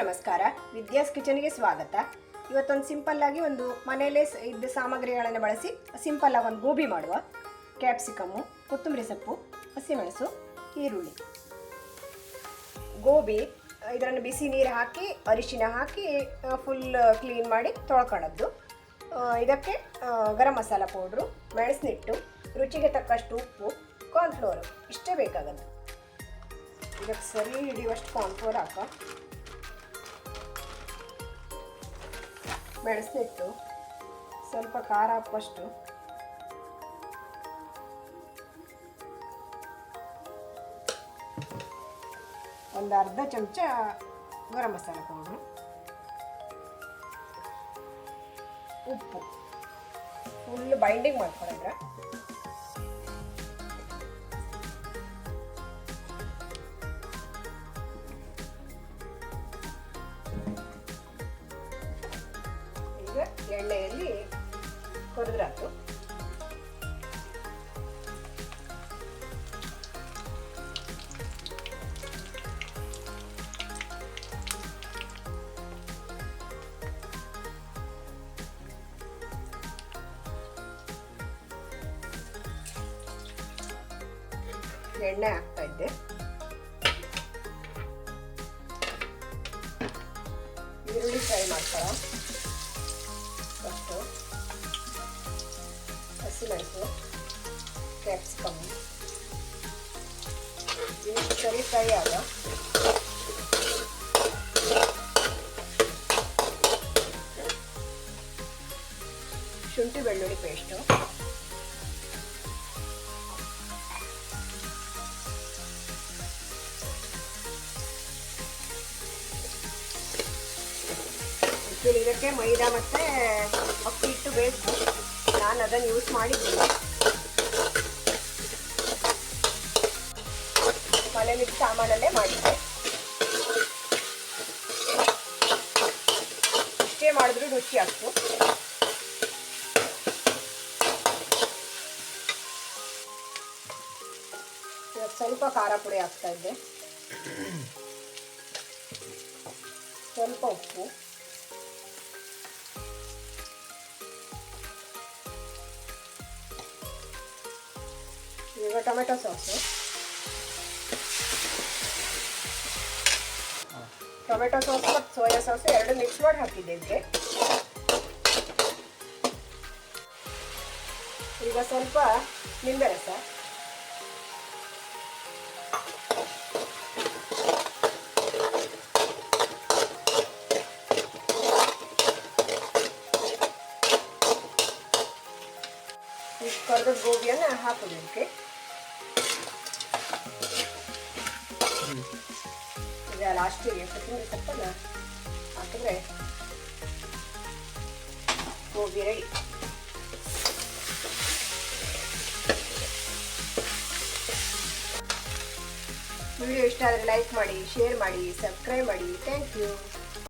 ನಮಸ್ಕಾರ, ವಿದ್ಯಾಸ್ ಕಿಚನ್ಗೆ ಸ್ವಾಗತ. ಇವತ್ತೊಂದು ಸಿಂಪಲ್ ಆಗಿ ಒಂದು ಮನೆಯಲ್ಲೇ ಇದ್ದ ಸಾಮಗ್ರಿಗಳನ್ನು ಬಳಸಿ ಸಿಂಪಲ್ ಆಗಿ ಒಂದು ಗೋಬಿ ಮಾಡುವ. ಕ್ಯಾಪ್ಸಿಕಮ್ಮು, ಕೊತ್ತಂಬರಿ ಸೊಪ್ಪು, ಹಸಿಮೆಣಸು, ಈರುಳ್ಳಿ. ಗೋಬಿ ಇದನ್ನು ಬಿಸಿ ನೀರು ಹಾಕಿ ಅರಿಶಿನ ಹಾಕಿ ಫುಲ್ ಕ್ಲೀನ್ ಮಾಡಿ ತೊಳ್ಕೊಳ್ಳೋದು. ಇದಕ್ಕೆ ಗರಂ ಮಸಾಲ ಪೌಡ್ರು, ಮೆಣಸಿನಿಟ್ಟು, ರುಚಿಗೆ ತಕ್ಕಷ್ಟು ಉಪ್ಪು, ಕಾರ್ನ್ಫ್ಲೋರು ಇಷ್ಟೇ ಬೇಕಾಗದು. ಇದಕ್ಕೆ ಸರಿ ಹಿಡಿಯುವಷ್ಟು ಕಾರ್ನ್ಫ್ಲೋರ್ ಹಾಕ, ಮೆಣಸಿನಿಟ್ಟು, ಸ್ವಲ್ಪ ಖಾರ ಹಾಕುವಷ್ಟು, ಒಂದು ಅರ್ಧ ಚಮಚ ಗರಂ ಮಸಾಲ ಪೌಡ್ರು, ಉಪ್ಪು ಫುಲ್ ಬೈಂಡಿಂಗ್ ಮಾಡ್ಕೊಂಡಿದ್ರೆ. ಈಗ ಎಣ್ಣೆಯಲ್ಲಿ ಕೊರೆದ್ರಾತು. ಎಣ್ಣೆ ಹಾಕ್ತಾ ಇದ್ದೆ. ಈರುಳ್ಳಿ ಫ್ರೈ ಮಾಡ್ತಾರ. ಫಸ್ಟು ಹಸಿಮೆಣಸು, ಕ್ಯಾಪ್ಸಿಕಮ್ ಇಷ್ಟು ಸರಿ ಫ್ರೈ ಆಗ ಶುಂಠಿ ಬೆಳ್ಳುಳ್ಳಿ ಪೇಸ್ಟು, ಇದಕ್ಕೆ ಮೈದಾ ಮತ್ತು ಅಕ್ಕಿ ಹಿಟ್ಟು ಬೇಕು. ನಾನು ಅದನ್ನು ಯೂಸ್ ಮಾಡಿದ್ದೀನಿ. ಮನೇಲಿದ್ದ ಸಾಮಾನಲ್ಲೇ ಮಾಡಿದ್ದೆ. ಇಷ್ಟೇ ಮಾಡಿದ್ರು ರುಚಿ ಆಗ್ತು. ಸ್ವಲ್ಪ ಖಾರ ಪುಡಿ ಹಾಕ್ತಾ ಇದ್ದೆ, ಸ್ವಲ್ಪ ಉಪ್ಪು, ಈಗ ಟೊಮೆಟೊ ಸಾಸು, ಟೊಮೆಟೊ ಸಾಸ್ ಮತ್ತು ಸೋಯಾ ಸಾಸು ಎರಡು ಮಿಕ್ಸ್ ಮಾಡಿ ಹಾಕಿದ್ದೆ ಇದಕ್ಕೆ. ಈಗ ಸ್ವಲ್ಪ ನಿಂಬೆ ರಸ, ಇಷ್ಟು ಕರ್ದ ಗೋಬಿಯನ್ನು ಹಾಕೋದು ಇದಕ್ಕೆ. ಈಗ ಲಾಸ್ಟಿಗೆ ಕೊತ್ತಂಬರಿ ಸೊಪ್ಪನ್ನ ಹಾಕಿದ್ರೆ ಗೋಬಿ ರೆಡಿ. ವಿಡಿಯೋ ಇಷ್ಟ ಆದರೆ ಲೈಕ್ ಮಾಡಿ, ಶೇರ್ ಮಾಡಿ, ಸಬ್ಸ್ಕ್ರೈಬ್ ಮಾಡಿ. Thank you.